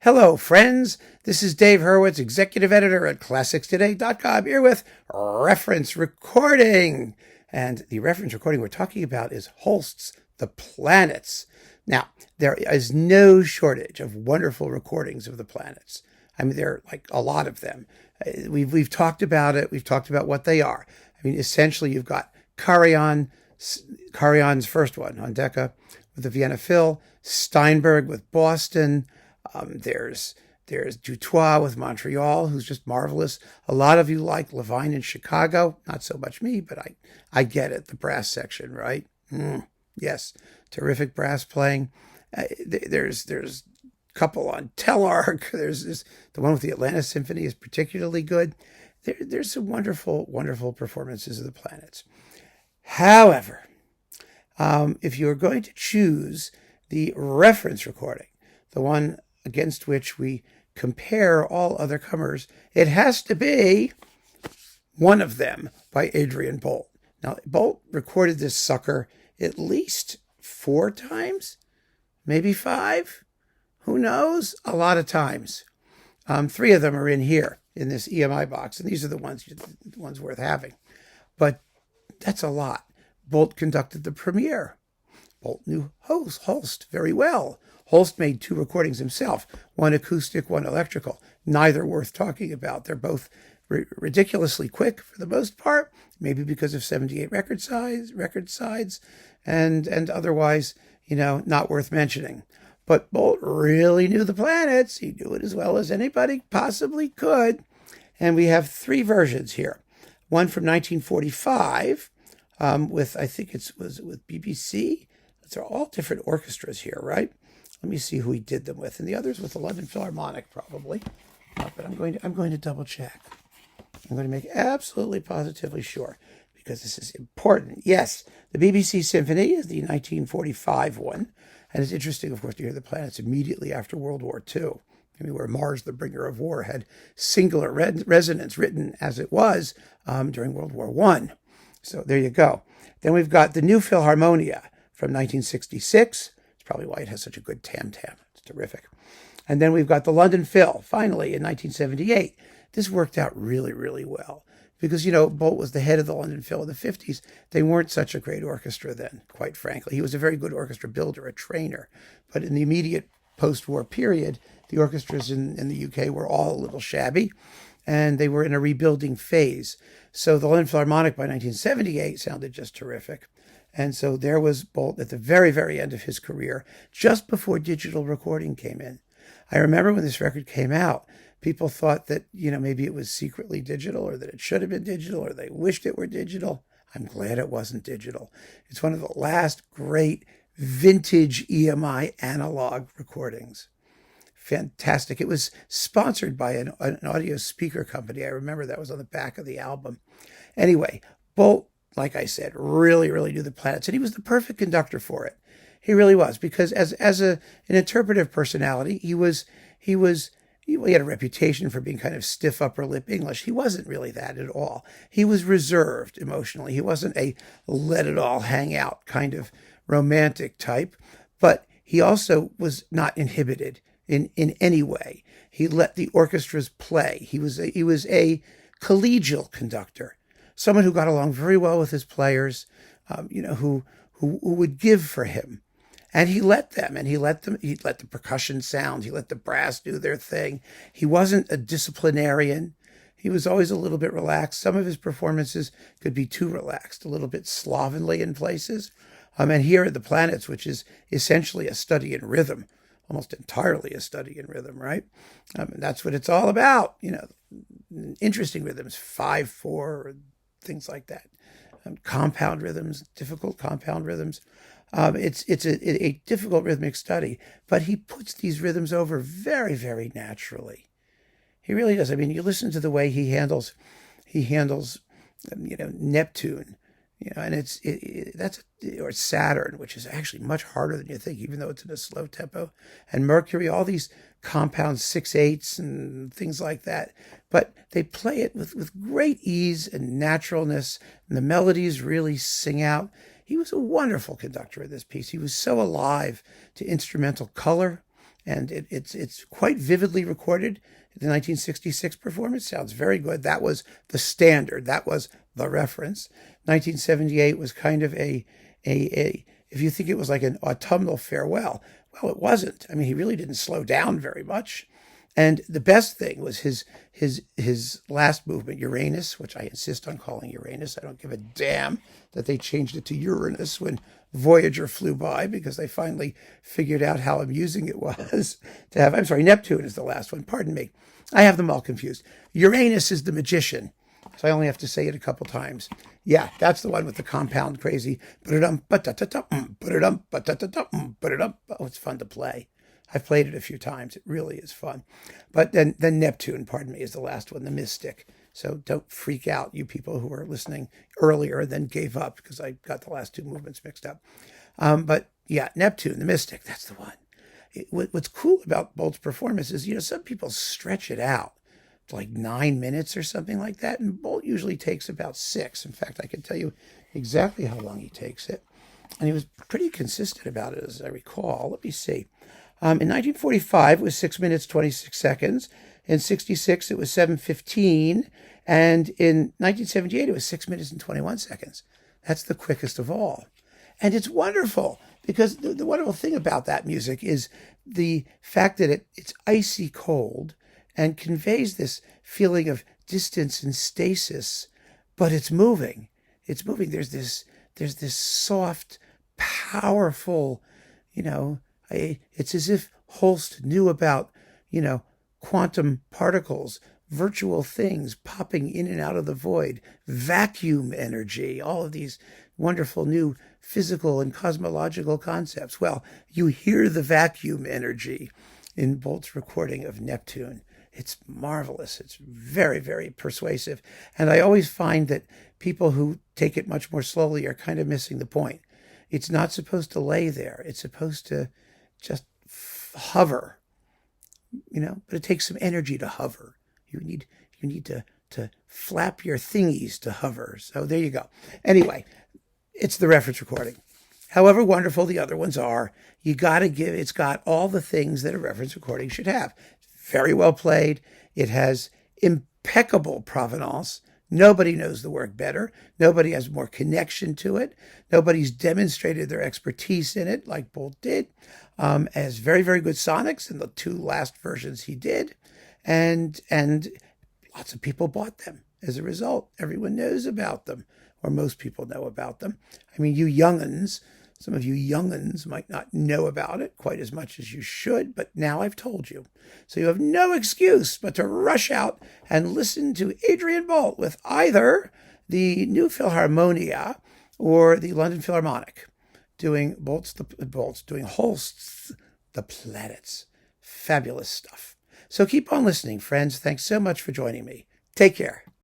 Hello, friends. This is Dave Hurwitz, executive editor at ClassicsToday.com, here with reference recording. And the reference recording we're talking about is Holst's The Planets. Now, there is no shortage of wonderful recordings of the planets. I mean, there are like a lot of them. We've talked about it. We've talked about what they are. I mean, essentially, you've got Karajan's first one on Decca with the Vienna Phil, Steinberg with Boston. There's Dutoit with Montreal, who's just marvelous. A lot of you like Levine in Chicago. Not so much me, but I get it. The brass section, right? Yes, terrific brass playing. There's a couple on Telarc. There's the one with the Atlanta Symphony is particularly good. There's some wonderful performances of the planets. However, if you're going to choose the reference recording, the one against which we compare all other comers, it has to be one of them by Adrian Boult. Now, Boult recorded this sucker at least 4 times, maybe 5. Who knows? A lot of times. 3 of them are in here in this EMI box, and these are the ones worth having. But that's a lot. Boult conducted the premiere. Boult knew Holst very well. Holst made 2 recordings himself, one acoustic, one electrical, neither worth talking about. They're both ridiculously quick for the most part, maybe because of 78 record sides, and otherwise, not worth mentioning. But Boult really knew the planets. He knew it as well as anybody possibly could. And we have 3 versions here. One from 1945 with, I think was with BBC. They're all different orchestras here, right? Let me see who he did them with, and the others with the London Philharmonic probably. But I'm going to double check. I'm going to make absolutely positively sure because this is important. Yes, the BBC Symphony is the 1945 one, and it's interesting, of course, to hear the planets immediately after World War II. I mean, where Mars, the Bringer of War, had singular resonance written as it was during World War I. So there you go. Then we've got the new Philharmonia from 1966. It's probably why it has such a good tam-tam. It's terrific. And then we've got the London Phil, finally, in 1978. This worked out really, really well. Because, Boult was the head of the London Phil in the 50s. They weren't such a great orchestra then, quite frankly. He was a very good orchestra builder, a trainer. But in the immediate post-war period, the orchestras in the UK were all a little shabby, and they were in a rebuilding phase. So the London Philharmonic by 1978 sounded just terrific. And so there was Boult at the very, very end of his career, just before digital recording came in. I remember when this record came out, people thought that, maybe it was secretly digital or that it should have been digital or they wished it were digital. I'm glad it wasn't digital. It's one of the last great vintage EMI analog recordings. Fantastic. It was sponsored by an audio speaker company. I remember that was on the back of the album. Anyway, Boult, like I said, really, really knew the planets, and he was the perfect conductor for it. He really was, because as an interpretive personality, he had a reputation for being kind of stiff upper lip English. He wasn't really that at all. He was reserved emotionally. He wasn't a let it all hang out kind of romantic type, but he also was not inhibited in any way. He let the orchestras play. He was a collegial conductor. Someone who got along very well with his players, who would give for him. And he let them, he let the percussion sound, he let the brass do their thing. He wasn't a disciplinarian. He was always a little bit relaxed. Some of his performances could be too relaxed, a little bit slovenly in places. And here at the Planets, which is essentially a study in rhythm, almost entirely a study in rhythm, right? And that's what it's all about, interesting rhythms, 5/4, things like that. Compound rhythms, difficult compound rhythms. It's a difficult rhythmic study, but he puts these rhythms over very, very naturally. He really does. I mean, you listen to the way he handles Neptune, and or Saturn, which is actually much harder than you think, even though it's in a slow tempo, and Mercury, all these compound 6/8 and things like that. But they play it with great ease and naturalness, and the melodies really sing out. He was a wonderful conductor of this piece. He was so alive to instrumental color And it's quite vividly recorded. The 1966 performance sounds very good. That was the standard. That was the reference. 1978 was kind of a if you think it was like an autumnal farewell, well, it wasn't. I mean, he really didn't slow down very much. And the best thing was his last movement, Uranus, which I insist on calling Uranus. I don't give a damn that they changed it to Uranus when Voyager flew by, because they finally figured out how amusing it was to have. I'm sorry, Neptune is the last one. Pardon me. I have them all confused. Uranus is the magician. So I only have to say it a couple times. Yeah, that's the one with the compound crazy. Oh, it's fun to play. I've played it a few times. It really is fun. But then Neptune, pardon me, is the last one, the mystic. So don't freak out, you people who were listening earlier and then gave up because I got the last two movements mixed up. But yeah, Neptune, the mystic, that's the one. What's cool about Boult's performance is, some people stretch it out to like 9 minutes or something like that. And Boult usually takes about 6. In fact, I can tell you exactly how long he takes it. And he was pretty consistent about it, as I recall. Let me see. In 1945, it was 6 minutes, 26 seconds. In 66, it was 7:15. And in 1978, it was 6 minutes and 21 seconds. That's the quickest of all. And it's wonderful, because the wonderful thing about that music is the fact that it's icy cold and conveys this feeling of distance and stasis, but it's moving. It's moving. There's this soft, powerful, it's as if Holst knew about, quantum particles, virtual things popping in and out of the void, vacuum energy, all of these wonderful new physical and cosmological concepts. Well, you hear the vacuum energy in Boult's recording of Neptune. It's marvelous. It's very, very persuasive. And I always find that people who take it much more slowly are kind of missing the point. It's not supposed to lay there. It's supposed to just hover, but it takes some energy to hover. You need to flap your thingies to hover. So there you go. Anyway, it's the reference recording. However wonderful the other ones are, it's got all the things that a reference recording should have. Very well played. It has impeccable provenance. Nobody knows the work better. Nobody has more connection to it. Nobody's demonstrated their expertise in it like Boult did. Has very, very good sonics in the 2 last versions he did. And lots of people bought them as a result. Everyone knows about them, or most people know about them. I mean, some of you young'uns might not know about it quite as much as you should, but now I've told you. So you have no excuse but to rush out and listen to Adrian Boult with either the New Philharmonia or the London Philharmonic, doing Holst's The Planets. Fabulous stuff. So keep on listening, friends. Thanks so much for joining me. Take care.